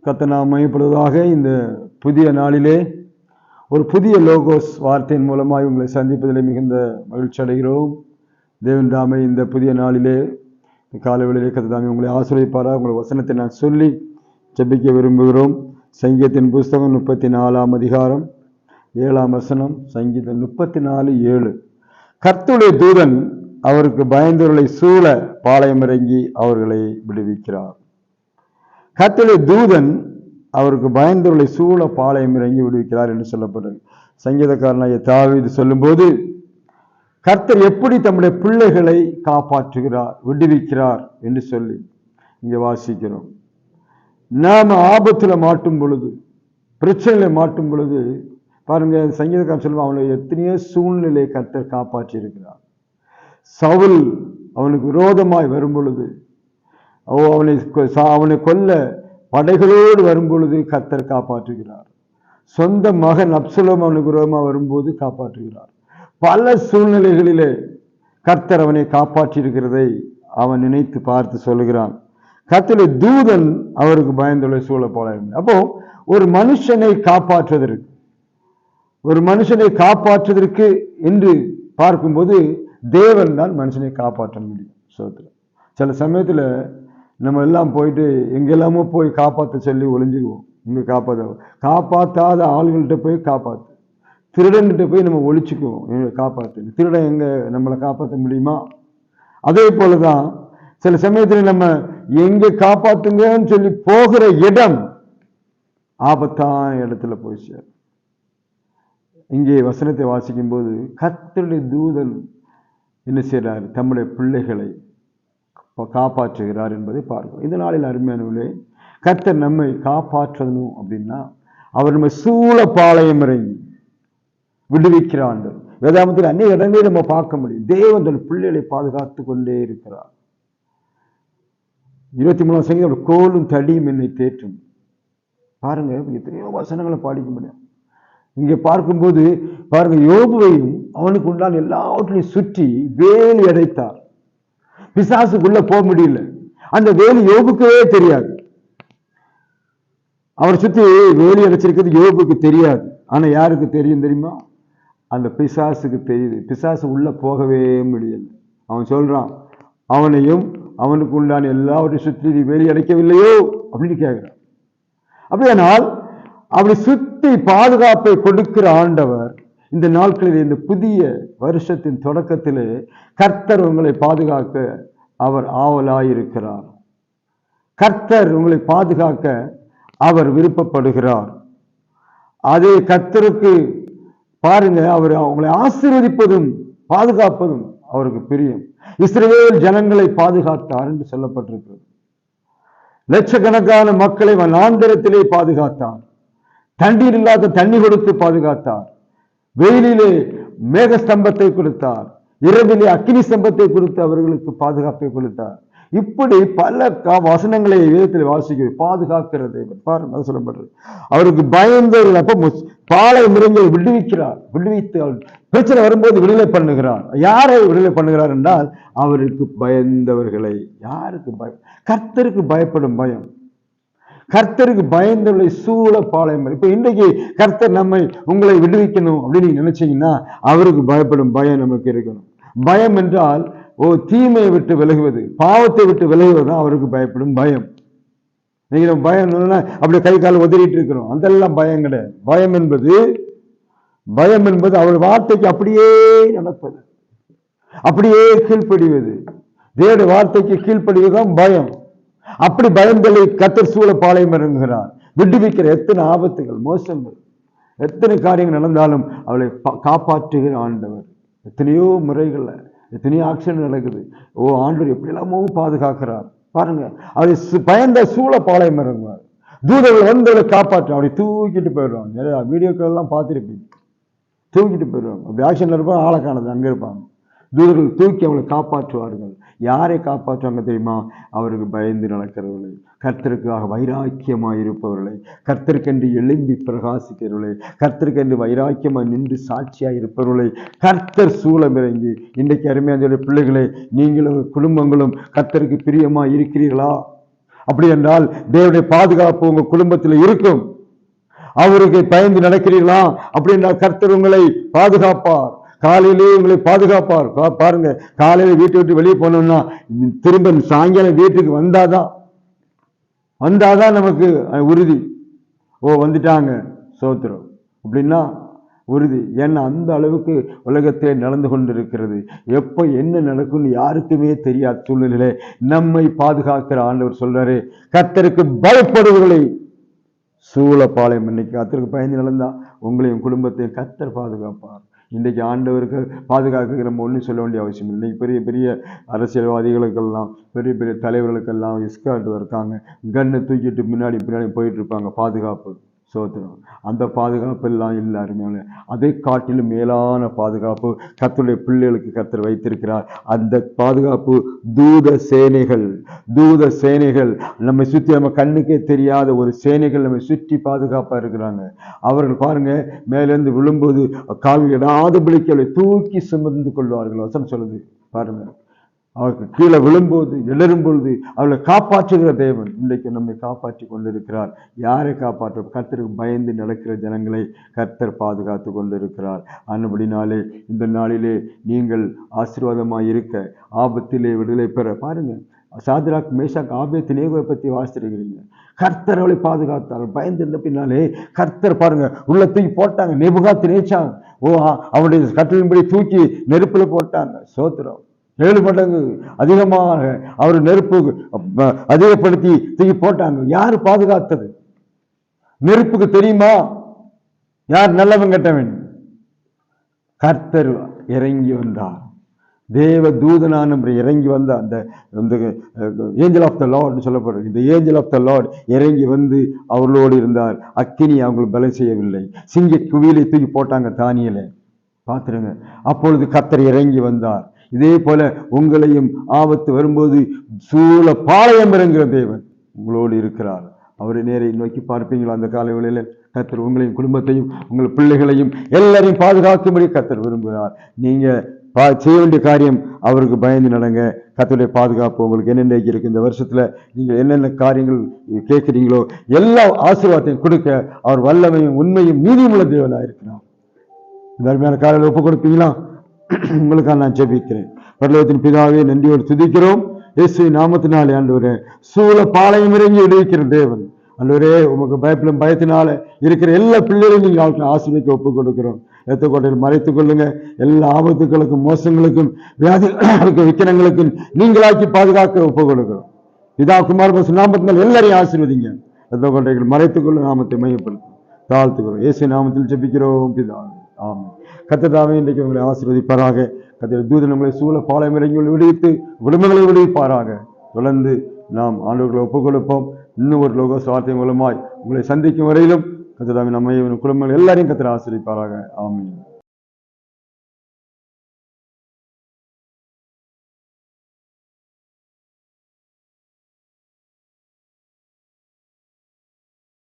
கர்த்தர் நாம் மையப்படுவதாக. இந்த புதிய நாளிலே ஒரு புதிய லோகோஸ் வார்த்தையின் மூலமாக உங்களை சந்திப்பதில் மிகுந்த மகிழ்ச்சி அடைகிறோம். தேவன் தாமே இந்த புதிய நாளிலே காலைவேளையிலே கர்த்தர் தாமே உங்களை ஆசீர்வதிப்பாராக. உங்களை வசனத்தை நான் சொல்லி ஜெபிக்க விரும்புகிறோம். சங்கீதத்தின் புஸ்தகம் 34ஆம் அதிகாரம் 7ஆம் வசனம். சங்கீதம் 34:7. கர்த்தருடைய தூதன் அவருக்கு பயந்தவர்களை சூழ பாளையம் இறங்கி அவர்களை விடுவிக்கிறார். கர்த்தருடைய தூதன் அவருக்கு பயந்தவர்களை சூழ பாளையம் இறங்கி விடுவிக்கிறார் என்று சொல்லப்பட்டது. சங்கீதக்காரனாகிய தாவீது சொல்லும்போது கர்த்தர் எப்படி தம்முடைய பிள்ளைகளை காப்பாற்றுகிறார், விடுவிக்கிறார் என்று சொல்லி இங்கே வாசிக்கிறோம். நாம ஆபத்துல மாட்டும் பொழுது, பிரச்சனையில மாட்டும் பொழுது பாருங்க, சங்கீதக்காரன் சொல்லுவான், அவனை எத்தனையோ சூழ்நிலையை கர்த்தர் காப்பாற்றி இருக்கிறார். சவுல் அவனுக்கு விரோதமாய் வரும் பொழுது, அவனை கொல்ல படைகளோடு வரும்பொழுது கர்த்தர் காப்பாற்றுகிறார். சொந்த மகன் அப்சலோம் அவனுக்கு விரோதமாக வரும்போது காப்பாற்றுகிறார். பல சூழ்நிலைகளிலே கர்த்தர் அவனை காப்பாற்றி இருக்கிறதை அவன் நினைத்து பார்த்து சொல்லுகிறான். கர்த்தருடைய தூதன் அவருக்கு பயந்துள்ள சூழ போல. அப்போ ஒரு மனுஷனை காப்பாற்றுவதற்கு என்று பார்க்கும்போது தேவன் தான் மனுஷனை காப்பாற்ற முடியும். சில சமயத்துல நம்ம எல்லாம் போயிட்டு எங்கெல்லாமோ போய் காப்பாற்ற சொல்லி ஒளிஞ்சுக்குவோம். இங்க காப்பாற்றாத ஆளுகள்கிட்ட போய் காப்பாற்று, திருடன்கிட்ட போய் நம்ம ஒழிச்சுக்குவோம், காப்பாற்று. திருடன் எங்க நம்மளை காப்பாற்ற முடியுமா? அதே போலதான் சில சமயத்துல நம்ம எங்க காப்பாத்துங்கன்னு சொல்லி போகிற இடம் ஆபத்தான இடத்துல போய் சேரும். இங்கே வசனத்தை வாசிக்கும் போது கர்த்தருடைய தூதன் என்ன செய்கிறார்? தம்முடைய பிள்ளைகளை காப்பாற்றுகிறார் என்பதை பார்க்கிறோம். இந்த நாளில் அருமையானவர்களே, கர்த்தர் நம்மை காப்பாற்றணும் அப்படின்னா அவர் நம்ம சூழ பாளையம் இறங்கி விடுவிக்கிறான். வேதாகமத்தில் அநேக இடங்களில் நம்ம பார்க்க முடியும். தேவன் தன் பிள்ளைகளை பாதுகாத்து கொண்டே இருக்கிறார். 23ஆம் சங்கீதம், கோலும் தடியும் என்னை தேற்றும். பாருங்க, எத்தனையோ வசனங்களை பாடிக்க முடியும். இங்கே பார்க்கும்போது பாருங்க, யோபுவையும் அவனுக்கு உண்டான எல்லாவற்றையும் சுற்றி வேலி அடைத்தார். பிசாசுக்குள்ள போக முடியல. அந்த வேலி யோபுக்கவே தெரியாது. அவர் சுற்றி வேலி அடைச்சிருக்கிறது யோபுக்கு தெரியாது. ஆனா யாருக்கு தெரியும் தெரியுமா? அந்த பிசாசுக்கு தெரியுது. பிசாசு உள்ள போகவே முடியல. அவன் சொல்றான், அவனையும் அவனுக்கு உண்டான எல்லாவற்றையும் சுற்றி வேலி அடைக்கவில்லையோ அப்படின்னு கேட்கிறான். அப்படியானால் அப்படி சுத்தி பாதுகாப்பை கொடுக்கிற ஆண்டவர் இந்த நாட்களில், இந்த புதிய வருஷத்தின் தொடக்கத்திலே கர்த்தர் உங்களை பாதுகாக்க அவர் ஆவலாயிருக்கிறார். கர்த்தர் உங்களை பாதுகாக்க அவர் விருப்பப்படுகிறார். அதே கர்த்தருக்கு பாருங்க, அவர் உங்களை ஆசீர்வதிப்பதும் பாதுகாப்பதும் அவருக்கு பிரியம். இஸ்ரவேல் ஜனங்களை பாதுகாத்தார் என்று சொல்லப்பட்டிருக்கிறது. லட்சக்கணக்கான மக்களை வனாந்திரத்திலே பாதுகாத்தார். தண்ணீர் இல்லாத தண்ணி கொடுத்து பாதுகாத்தார். வெயிலிலே மேக ஸ்தம்பத்தை கொடுத்தார். இரவிலே அக்கினி ஸ்தம்பத்தை கொடுத்து அவர்களுக்கு பாதுகாப்பை கொடுத்தார். இப்படி பல வசனங்களை வேதத்தில் வாசிக்க பாதுகாக்கிறது பாருங்க சொல்லப்படுறது. அவருக்கு பயந்தவர்கள் அப்ப பாளையம் இறங்கி விடுவிக்கிறார். விடுவித்து பிரச்சனை வரும்போது விடுதலை பண்ணுகிறார். யாரை விடுதலை பண்ணுகிறார் என்றால் அவருக்கு பயந்தவர்களை. யாருக்கு பயம்? கர்த்தருக்கு பயப்படும் பயம். கர்த்தருக்கு பயந்தவர்களை சூழ பாளையம். இப்ப இன்றைக்கு கர்த்தர் உங்களை விடுவிக்கணும் அப்படின்னு நீங்க நினைச்சீங்கன்னா அவருக்கு பயப்படும் பயம் நமக்கு இருக்கணும். பயம் என்றால் தீமையை விட்டு விலகுவது, பாவத்தை விட்டு விலகுவது தான் அவருக்கு பயப்படும் பயம். நீங்க பயம் அப்படியே கை கால் உதறிட்டு இருக்கிறோம், அதெல்லாம் பயம் கிடையாது. பயம் என்பது அவர் வார்த்தைக்கு அப்படியே நடப்பது, அப்படியே கீழ்ப்படிவது. தேவனுடைய வார்த்தைக்கு கீழ்ப்படிவதுதான் பயம். அப்படி பயந்தலை கர்த்தர் சூழ பாளையம் இறங்குகிறார். விடுவிக்கிற எத்தனை ஆபத்துகள், மோசங்கள், எத்தனை காரியங்கள் நடந்தாலும் அவளை காப்பாற்றுகிற ஆண்டவர். எத்தனையோ முறைகள்ல எத்தனையோ ஆக்சிடென்ட் நடக்குது. ஆண்டவர் எப்படி எல்லாமோ பாதுகாக்கிறார். பாருங்க, அவரை பயந்த சூழ பாளையம் இறங்குவார். தூதர்கள் வந்து அவளை காப்பாற்ற அவரை தூக்கிட்டு போயிடுவாங்க. நிறைய வீடியோக்கள் எல்லாம் பார்த்துருப்பீங்க. தூக்கிட்டு போயிடுவாங்க. அப்படி ஆக்சிடென்ட் இருப்பாங்க, ஆளை காணது அங்கே இருப்பாங்க. தூதர்கள் தூக்கி அவளை காப்பாற்றுவார்கள். யாரை காப்பாற்றுவாங்க தெரியுமா? அவருக்கு பயந்து நடக்கிறவர்களை, கர்த்தருக்காக வைராக்கியமாய் இருப்பவர்களை, கர்த்தருக்கென்று எழும்பி பிரகாசிக்கிறவர்களை, கர்த்தருக்கென்று வைராக்கியமாய் நின்று சாட்சியாய் இருப்பவர்களை கர்த்தர் சூழம் இறங்கி. இன்றைக்கு அருமையான பிள்ளைகளை, நீங்களும் குடும்பங்களும் கர்த்தருக்கு பிரியமாய் இருக்கிறீர்களா? அப்படி என்றால் தேவனுடைய பாதுகாப்பு உங்க குடும்பத்தில் இருக்கும். அவருக்கு பயந்து நடக்கிறீர்களா? அப்படி என்றால் கர்த்தர் உங்களை பாதுகாப்பார். காலையிலேயே உங்களை பாதுகாப்பார். பாருங்க, காலையில வீட்டை விட்டு வெளியே போனோம்னா திரும்ப சாயங்காலம் வீட்டுக்கு வந்தாதான் நமக்கு உறுதி. வந்துட்டாங்க சோத்திரம் அப்படின்னா உறுதி. ஏன்னா அந்த அளவுக்கு உலகத்திலே நடந்து கொண்டிருக்கிறது. எப்ப என்ன நடக்கும்னு யாருக்குமே தெரியாத சூழ்நிலையில நம்மை பாதுகாக்கிற ஆண்டவர் சொல்றாரு, கர்த்தருக்கு பயப்படுவர்களை சூழப்பாளையம். இன்னைக்கு கர்த்தருக்கு பயந்து நடந்தா உங்களையும் குடும்பத்தையும் கர்த்தர் பாதுகாப்பார். இன்றைக்கு ஆண்டவருக்கு பாதுகாக்க நம்ம ஒன்றும் சொல்ல வேண்டிய அவசியம் இல்லை. இன்னைக்கு பெரிய பெரிய அரசியல்வாதிகளுக்கெல்லாம், பெரிய பெரிய தலைவர்களுக்கெல்லாம் எஸ்கார்ட் இருக்காங்க. கண்ணை தூக்கிட்டு பின்னாடி போயிட்டு இருப்பாங்க. பாதுகாப்பு சோத்திரம். அந்த பாதுகாப்பு எல்லாம் இல்லை அருமையான. அதை காட்டிலும் மேலான பாதுகாப்பு கர்த்தருடைய பிள்ளைகளுக்கு கர்த்தர் வைத்திருக்கிறார். அந்த பாதுகாப்பு தூத சேனைகள் நம்மை சுற்றி, நம்ம கண்ணுக்கே தெரியாத ஒரு சேனைகள் நம்மை சுற்றி பாதுகாப்பா இருக்கிறாங்க. அவர்கள் பாருங்க, மேலிருந்து விழும்போது காவில் இடாதபடிக்கு அவளை தூக்கி சுமந்து கொள்வார்கள். வசனம் சொல்லுது பாருங்க. அவருக்கு கீழே விழும்போது எழுறும் பொழுது அவளை காப்பாற்றுகிற தேவன் இன்றைக்கு நம்மை காப்பாற்றி கொண்டிருக்கிறார். யாரை காப்பாற்ற? கர்த்தருக்கு பயந்து நடக்கிற ஜனங்களை கர்த்தர் பாதுகாத்து கொண்டிருக்கிறார். அன்படினாலே இந்த நாளிலே நீங்கள் ஆசீர்வாதமாய் இருக்க, ஆபத்திலே விடுதலை பெற பாருங்க. சாத்ராக், மேஷாக், ஆபேத்நேகோவை பத்தி வாசிச்சிருக்கிறீங்க. கர்த்தர் அவளை பாதுகாத்தார். பயந்து இருந்த பின்னாலே கர்த்தர் பாருங்க உள்ளத்துக்கு போட்டாங்க. நேபுகாத்நேச்சார் அவனுடைய கட்டளின்படி தூக்கி நெருப்புல போட்டாங்க. சோத்திரம். 7 மடங்கு அதிகமாக அவர் நெருப்பு அதிகப்படுத்தி தூக்கி போட்டாங்க. யாரு பாதுகாத்தது? நெருப்புக்கு தெரியுமா யார் நல்லவன் கெட்டவன்? கர்த்தர் இறங்கி வந்தார். தேவ தூதனான இறங்கி வந்த அந்த ஏஞ்சல் ஆஃப் த லார்ட் சொல்லப்படுறது. இந்த ஏஞ்சல் ஆஃப் த லார்ட் இறங்கி வந்து அவர்களோடு இருந்தார். அக்கினி அவங்களுக்கு பலம் செய்யவில்லை. சிங்க குவியலை தூக்கி போட்டாங்க தானியலை. பார்த்துருங்க. அப்பொழுது கர்த்தர் இறங்கி வந்தார். இதே போல உங்களையும் ஆபத்து வரும்போது சூழ பாளையம் இறங்குகிற தேவன் உங்களோடு இருக்கிறார். அவரை நேரை நோக்கி பார்ப்பீங்களா? அந்த கால வேளையில கர்த்தர் உங்களையும் குடும்பத்தையும் உங்கள் பிள்ளைகளையும் எல்லாரையும் பாதுகாக்கும்படி கர்த்தர் விரும்புகிறார். நீங்க செய்ய வேண்டிய காரியம் அவருக்கு பயந்து நடங்க. கர்த்தருடைய பாதுகாப்பு உங்களுக்கு என்னென்ன இருக்கு. இந்த வருஷத்துல நீங்க என்னென்ன காரியங்கள் கேட்கிறீங்களோ எல்லா ஆசீர்வாதத்தையும் கொடுக்க அவர் வல்லமையும் உண்மையும் நீதியும் உள்ள தேவனாக இருக்கிறார். இந்த அருமையான காலையில் ஒப்பு கொடுப்பீங்களா? உங்களுக்காக நான் ஜெபிக்கிறேன். பரலோகத்தின் பிதாவே, நன்றியோடு துதிக்கிறோம். இயேசுவின் நாமத்தினாலே ஆண்டவரே, சூழ பாளையம் இறங்கி விடுவிக்கிற தேவன் ஆண்டவரே, உமக்கு பயத்தினால இருக்கிற எல்லா பிள்ளைகளையும் நீங்கள் ஆசீர்வதிக்க ஒப்புக் கொடுக்கிறோம். ஏத்தக்கோட்டையில் மறைத்துக் கொள்ளுங்க. எல்லா ஆபத்துகளுக்கும், மோசங்களுக்கும், வியாதிகளுக்கும், விக்கிரங்களுக்கும் நீங்களாக்கி பாதுகாக்க ஒப்புக் கொடுக்கிறோம். பிதா, குமார், பரிசுத்த நாமத்தினால் எல்லாரையும் ஆசீர்வதிங்க. ஏத்தக்கோட்டைகள் மறைத்துக் கொள்ள நாமத்தை மையப்படுத்தும் தாழ்த்துக்கிறோம். இயேசு நாமத்தில் ஜெபிக்கிறோம் பிதாவே, ஆமென். கர்த்தர் இன்றைக்கு உங்களை ஆசீர்வதிப்பாராக. கர்த்தர் தூதன் உங்களை சூழ பாளையம் இறங்கி விடுவித்து குடும்பங்களை விடுவிப்பாராக. தொடர்ந்து நாம் ஆண்டவர்களை ஒப்புக் கொடுப்போம். இன்னும் ஒரு லோக சுவார்த்தை மூலமாய் உங்களை சந்திக்கும் வரையிலும் கர்த்தர் நம்மை குடும்பங்கள் எல்லாரையும் கர்த்தர் ஆசீர்வதிப்பாராக. ஆமென்.